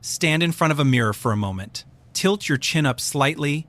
stand in front of a mirror for a moment. Tilt your chin up slightly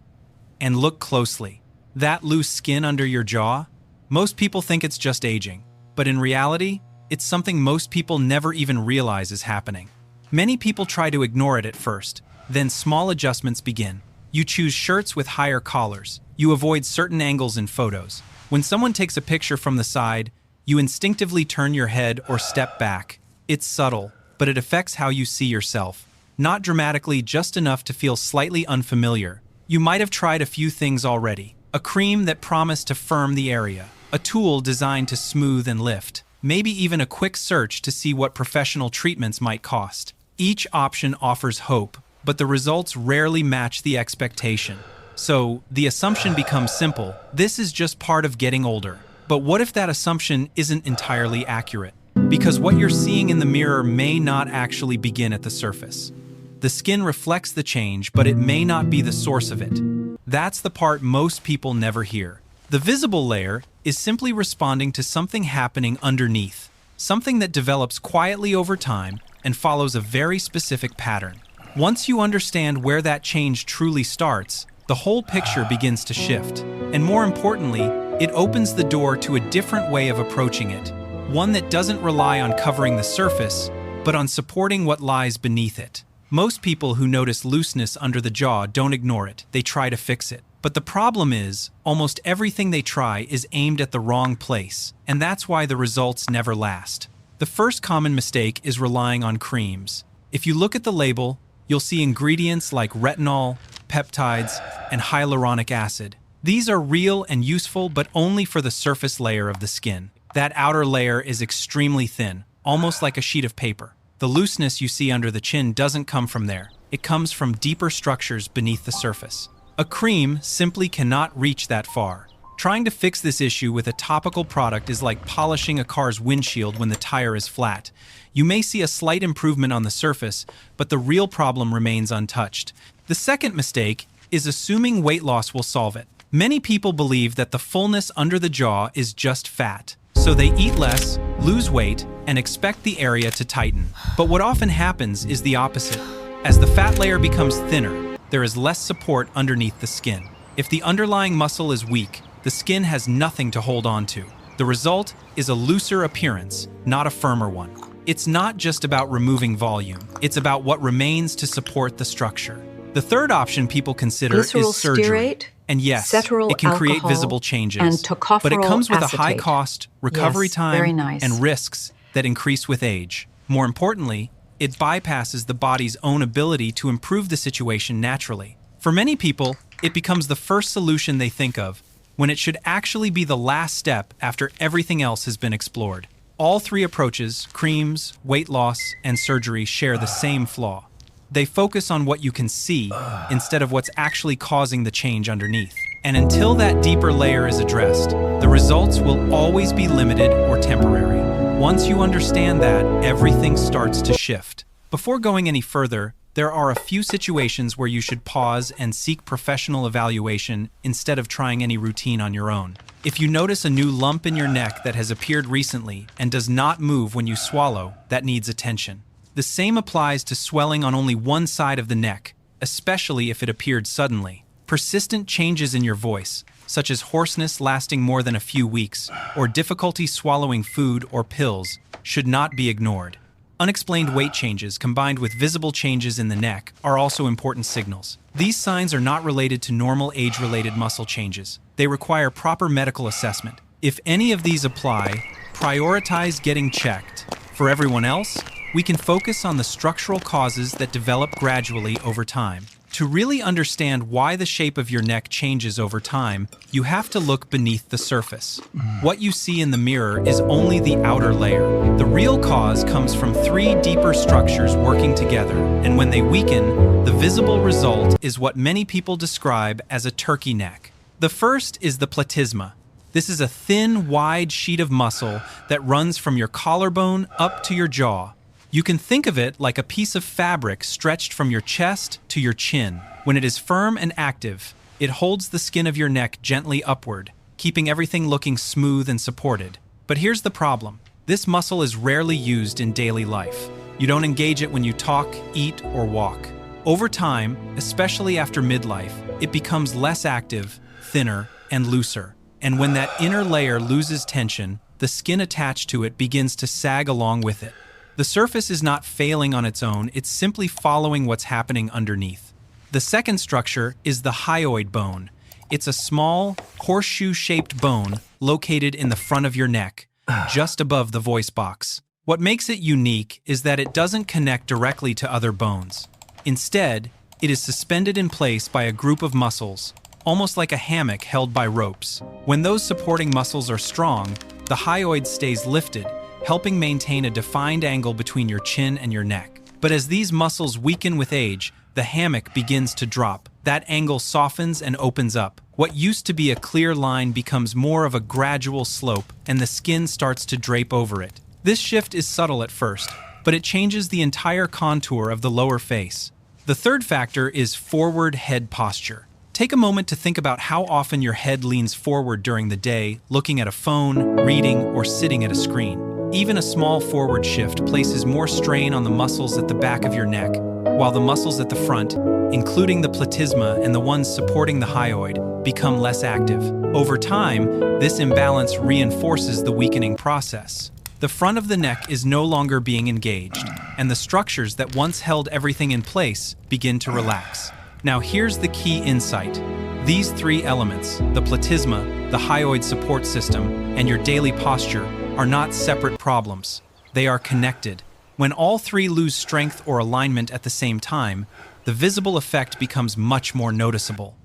and look closely. That loose skin under your jaw? Most people think it's just aging, but in reality, it's something most people never even realize is happening. Many people try to ignore it at first, then small adjustments begin. You choose shirts with higher collars. You avoid certain angles in photos. When someone takes a picture from the side, you instinctively turn your head or step back. It's subtle, but it affects how you see yourself. Not dramatically, just enough to feel slightly unfamiliar. You might have tried a few things already. A cream that promised to firm the area. A tool designed to smooth and lift. Maybe even a quick search to see what professional treatments might cost. Each option offers hope, but the results rarely match the expectation. So, the assumption becomes simple. This is just part of getting older. But what if that assumption isn't entirely accurate? Because what you're seeing in the mirror may not actually begin at the surface. The skin reflects the change, but it may not be the source of it. That's the part most people never hear. The visible layer is simply responding to something happening underneath, something that develops quietly over time and follows a very specific pattern. Once you understand where that change truly starts, the whole picture begins to shift. And more importantly, it opens the door to a different way of approaching it, one that doesn't rely on covering the surface, but on supporting what lies beneath it. Most people who notice looseness under the jaw don't ignore it, they try to fix it. But the problem is, almost everything they try is aimed at the wrong place, and that's why the results never last. The first common mistake is relying on creams. If you look at the label, you'll see ingredients like retinol, peptides, and hyaluronic acid. These are real and useful, but only for the surface layer of the skin. That outer layer is extremely thin, almost like a sheet of paper. The looseness you see under the chin doesn't come from there. It comes from deeper structures beneath the surface. A cream simply cannot reach that far. Trying to fix this issue with a topical product is like polishing a car's windshield when the tire is flat. You may see a slight improvement on the surface, but the real problem remains untouched. The second mistake is assuming weight loss will solve it. Many people believe that the fullness under the jaw is just fat. So they eat less, lose weight, and expect the area to tighten. But what often happens is the opposite. As the fat layer becomes thinner, there is less support underneath the skin. If the underlying muscle is weak, the skin has nothing to hold on to. The result is a looser appearance, not a firmer one. It's not just about removing volume, it's about what remains to support the structure. The third option people consider is surgery. And yes, it can create visible changes, but it comes with a high cost, recovery time, and risks that increase with age. More importantly, it bypasses the body's own ability to improve the situation naturally. For many people, it becomes the first solution they think of, when it should actually be the last step after everything else has been explored. All three approaches, creams, weight loss, and surgery, share the same flaw. They focus on what you can see instead of what's actually causing the change underneath. And until that deeper layer is addressed, the results will always be limited or temporary. Once you understand that, everything starts to shift. Before going any further, there are a few situations where you should pause and seek professional evaluation instead of trying any routine on your own. If you notice a new lump in your neck that has appeared recently and does not move when you swallow, that needs attention. The same applies to swelling on only one side of the neck, especially if it appeared suddenly. Persistent changes in your voice, such as hoarseness lasting more than a few weeks, or difficulty swallowing food or pills, should not be ignored. Unexplained weight changes combined with visible changes in the neck are also important signals. These signs are not related to normal age-related muscle changes. They require proper medical assessment. If any of these apply, prioritize getting checked. For everyone else, we can focus on the structural causes that develop gradually over time. To really understand why the shape of your neck changes over time, you have to look beneath the surface. What you see in the mirror is only the outer layer. The real cause comes from three deeper structures working together, and when they weaken, the visible result is what many people describe as a turkey neck. The first is the platysma. This is a thin, wide sheet of muscle that runs from your collarbone up to your jaw. You can think of it like a piece of fabric stretched from your chest to your chin. When it is firm and active, it holds the skin of your neck gently upward, keeping everything looking smooth and supported. But here's the problem. This muscle is rarely used in daily life. You don't engage it when you talk, eat, or walk. Over time, especially after midlife, it becomes less active, thinner, and looser. And when that inner layer loses tension, the skin attached to it begins to sag along with it. The surface is not failing on its own, it's simply following what's happening underneath. The second structure is the hyoid bone. It's a small, horseshoe-shaped bone located in the front of your neck, just above the voice box. What makes it unique is that it doesn't connect directly to other bones. Instead, it is suspended in place by a group of muscles, almost like a hammock held by ropes. When those supporting muscles are strong, the hyoid stays lifted, helping maintain a defined angle between your chin and your neck. But as these muscles weaken with age, the hammock begins to drop. That angle softens and opens up. What used to be a clear line becomes more of a gradual slope, and the skin starts to drape over it. This shift is subtle at first, but it changes the entire contour of the lower face. The third factor is forward head posture. Take a moment to think about how often your head leans forward during the day, looking at a phone, reading, or sitting at a screen. Even a small forward shift places more strain on the muscles at the back of your neck, while the muscles at the front, including the platysma and the ones supporting the hyoid, become less active. Over time, this imbalance reinforces the weakening process. The front of the neck is no longer being engaged, and the structures that once held everything in place begin to relax. Now here's the key insight. These three elements, the platysma, the hyoid support system, and your daily posture, are not separate problems. They are connected. When all three lose strength or alignment at the same time, the visible effect becomes much more noticeable.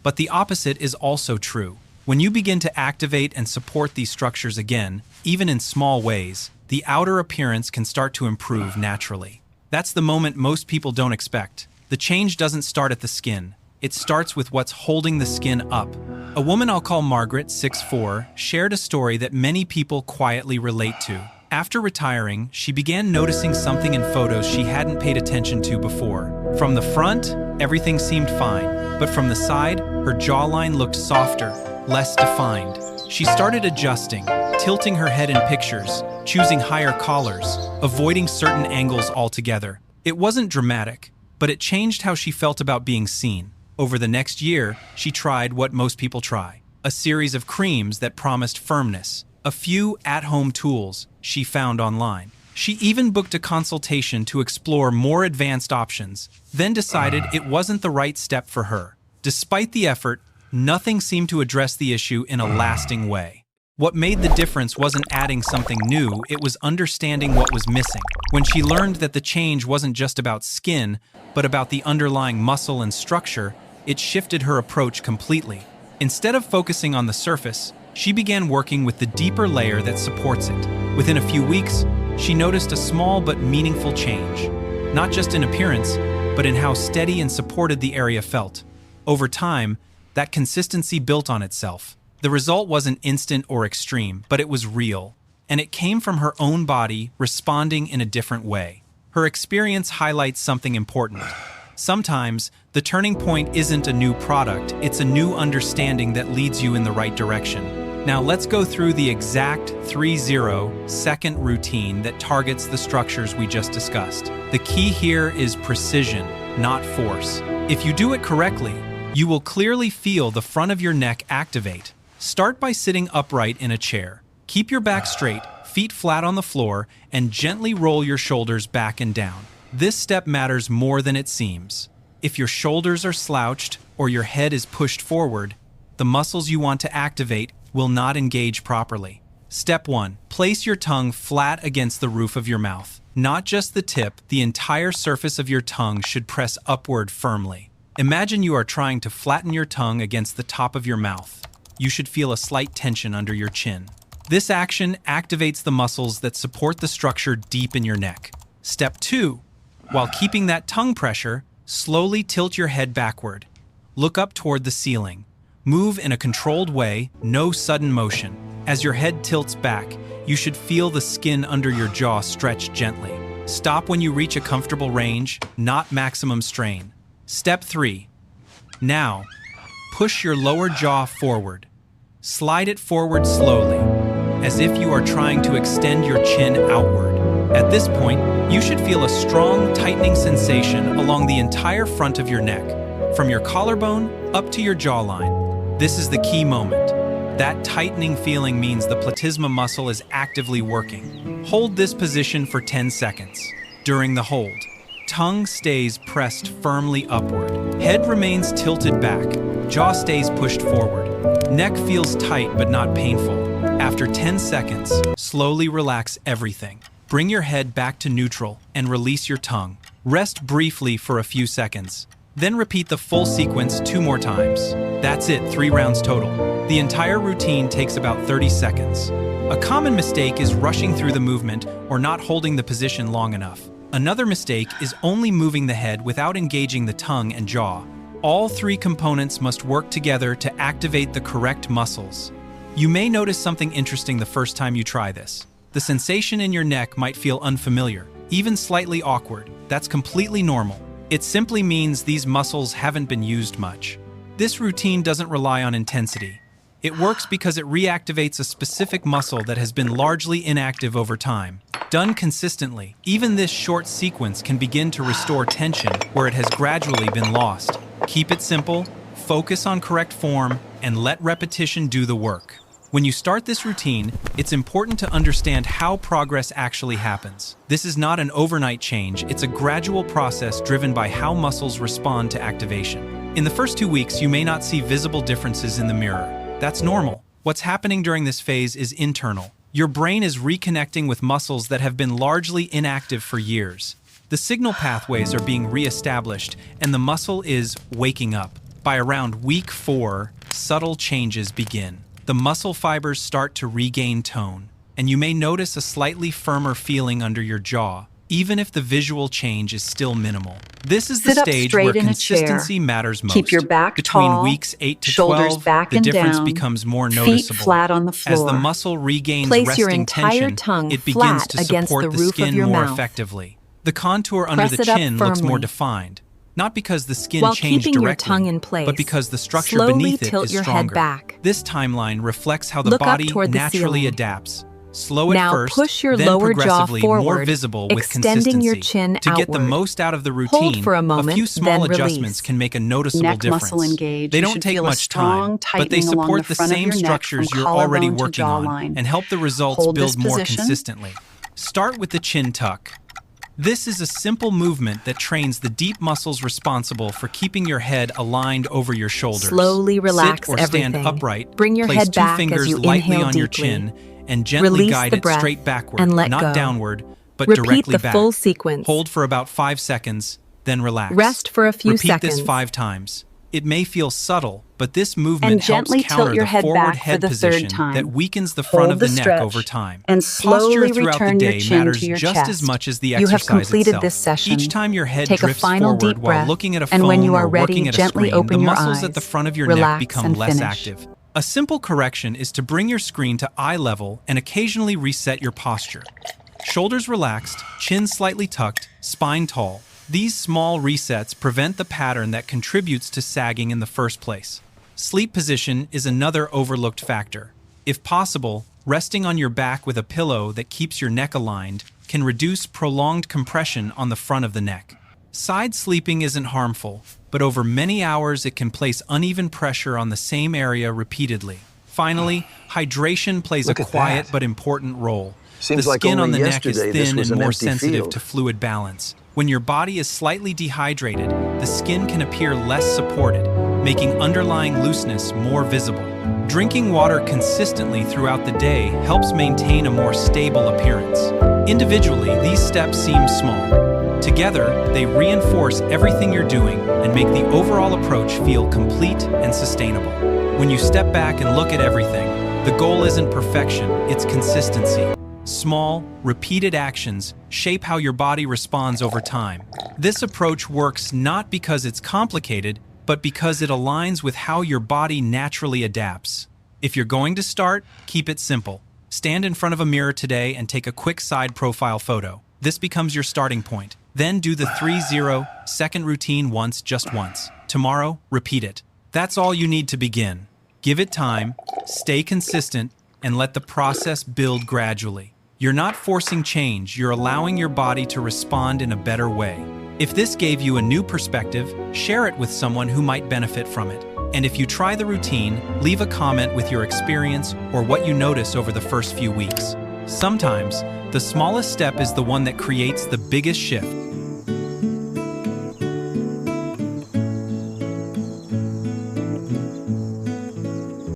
But the opposite is also true. When you begin to activate and support these structures again, even in small ways, the outer appearance can start to improve naturally. That's the moment most people don't expect. The change doesn't start at the skin. It starts with what's holding the skin up. A woman I'll call Margaret, 6'4", shared a story that many people quietly relate to. After retiring, she began noticing something in photos she hadn't paid attention to before. From the front, everything seemed fine, but from the side, her jawline looked softer, less defined. She started adjusting, tilting her head in pictures, choosing higher collars, avoiding certain angles altogether. It wasn't dramatic, but it changed how she felt about being seen. Over the next year, she tried what most people try: a series of creams that promised firmness, a few at-home tools she found online. She even booked a consultation to explore more advanced options, then decided it wasn't the right step for her. Despite the effort, nothing seemed to address the issue in a lasting way. What made the difference wasn't adding something new, it was understanding what was missing. When she learned that the change wasn't just about skin, but about the underlying muscle and structure, it shifted her approach completely. Instead of focusing on the surface, she began working with the deeper layer that supports it. Within a few weeks, she noticed a small but meaningful change, not just in appearance, but in how steady and supported the area felt. Over time, that consistency built on itself. The result wasn't instant or extreme, but it was real, and it came from her own body responding in a different way. Her experience highlights something important. Sometimes, the turning point isn't a new product, it's a new understanding that leads you in the right direction. Now let's go through the exact 30-second routine that targets the structures we just discussed. The key here is precision, not force. If you do it correctly, you will clearly feel the front of your neck activate. Start by sitting upright in a chair. Keep your back straight, feet flat on the floor, and gently roll your shoulders back and down. This step matters more than it seems. If your shoulders are slouched or your head is pushed forward, the muscles you want to activate will not engage properly. Step 1. Place your tongue flat against the roof of your mouth. Not just the tip, the entire surface of your tongue should press upward firmly. Imagine you are trying to flatten your tongue against the top of your mouth. You should feel a slight tension under your chin. This action activates the muscles that support the structure deep in your neck. Step 2. While keeping that tongue pressure, slowly tilt your head backward. Look up toward the ceiling. Move in a controlled way, no sudden motion. As your head tilts back, you should feel the skin under your jaw stretch gently. Stop when you reach a comfortable range, not maximum strain. Step 3. Now, push your lower jaw forward. Slide it forward slowly, as if you are trying to extend your chin outward. At this point, You should feel a strong, tightening sensation along the entire front of your neck, from your collarbone up to your jawline. This is the key moment. That tightening feeling means the platysma muscle is actively working. Hold this position for 10 seconds. During the hold, tongue stays pressed firmly upward. Head remains tilted back. Jaw stays pushed forward. Neck feels tight but not painful. After 10 seconds, slowly relax everything. Bring your head back to neutral and release your tongue. Rest briefly for a few seconds. Then repeat the full sequence 2 more times. That's it, 3 rounds total. The entire routine takes about 30 seconds. A common mistake is rushing through the movement or not holding the position long enough. Another mistake is only moving the head without engaging the tongue and jaw. All 3 components must work together to activate the correct muscles. You may notice something interesting the first time you try this. The sensation in your neck might feel unfamiliar, even slightly awkward. That's completely normal. It simply means these muscles haven't been used much. This routine doesn't rely on intensity. It works because it reactivates a specific muscle that has been largely inactive over time. Done consistently, even this short sequence can begin to restore tension where it has gradually been lost. Keep it simple, focus on correct form, and let repetition do the work. When you start this routine, it's important to understand how progress actually happens. This is not an overnight change, it's a gradual process driven by how muscles respond to activation. In the first 2 weeks, you may not see visible differences in the mirror. That's normal. What's happening during this phase is internal. Your brain is reconnecting with muscles that have been largely inactive for years. The signal pathways are being re-established, and the muscle is waking up. By around week 4, subtle changes begin. The muscle fibers start to regain tone, and you may notice a slightly firmer feeling under your jaw, even if the visual change is still minimal. This is the stage where consistency matters most. Keep your back Between tall, weeks 8 to shoulders 12, back the and difference down, becomes more feet noticeable. flat on the floor. As the muscle regains Place your resting entire tension, tongue it begins flat to against support the the roof of skin your more mouth. effectively. The contour under Press the it up chin looks more firmly. defined, not because the skin While changed keeping your directly, tongue in place, but because the structure slowly beneath it tilt is your head stronger. back. This timeline reflects how the Look up body toward the naturally ceiling. adapts. Slow at Now first, push your then lower jaw progressively more forward, visible with extending consistency. your chin To get the outward. most out of the Hold routine, for a moment, few small then adjustments release. can make a noticeable Neck difference. muscle engaged. They You don't should take feel a much strong time, but they tightening along support the the front of same your neck structures from you're already collarbone to working on jawline. and help the results Hold this build more position. consistently. Start with the chin tuck. This is a simple movement that trains the deep muscles responsible for keeping your head aligned over your shoulders. Slowly relax Sit or stand everything. upright. Bring your place head 2 back as fingers you lightly inhale on your deeply. chin and gently Release guide the it breath straight backward, and let not go. downward, but Repeat directly the back. full sequence. Hold for about 5 seconds, then relax. Rest for a few Repeat seconds. this 5 times. It may feel subtle, but this movement And helps gently counter tilt your the head forward back for head the position 3rd time. that weakens the front Hold of the the neck stretch over time. and slowly Posture throughout return the your day chin matters to your just chest. as much as the You have exercise completed itself. this session. Each time your head Take a drifts final forward deep while breath, looking at a and phone when you are or ready, working at a gently screen, open the your muscles eyes. at the front of your Relax neck become and less finish. active. A simple correction is to bring your screen to eye level and occasionally reset your posture. Shoulders relaxed, chin slightly tucked, spine tall. These small resets prevent the pattern that contributes to sagging in the first place. Sleep position is another overlooked factor. If possible, resting on your back with a pillow that keeps your neck aligned can reduce prolonged compression on the front of the neck. Side sleeping isn't harmful, but over many hours it can place uneven pressure on the same area repeatedly. Finally, hydration plays a quiet but important role. Seems The like skin on only the neck is yesterday this thin was and an more empty sensitive field. to fluid balance. When your body is slightly dehydrated, the skin can appear less supported, making underlying looseness more visible. Drinking water consistently throughout the day helps maintain a more stable appearance. Individually, these steps seem small. Together, they reinforce everything you're doing and make the overall approach feel complete and sustainable. When you step back and look at everything, the goal isn't perfection, it's consistency. Small, repeated actions shape how your body responds over time. This approach works not because it's complicated, but because it aligns with how your body naturally adapts. If you're going to start, keep it simple. Stand in front of a mirror today and take a quick side profile photo. This becomes your starting point. Then do the 3-0-second routine just once. Tomorrow, repeat it. That's all you need to begin. Give it time, stay consistent, and let the process build gradually. You're not forcing change, you're allowing your body to respond in a better way. If this gave you a new perspective, share it with someone who might benefit from it. And if you try the routine, leave a comment with your experience or what you notice over the first few weeks. Sometimes, the smallest step is the one that creates the biggest shift.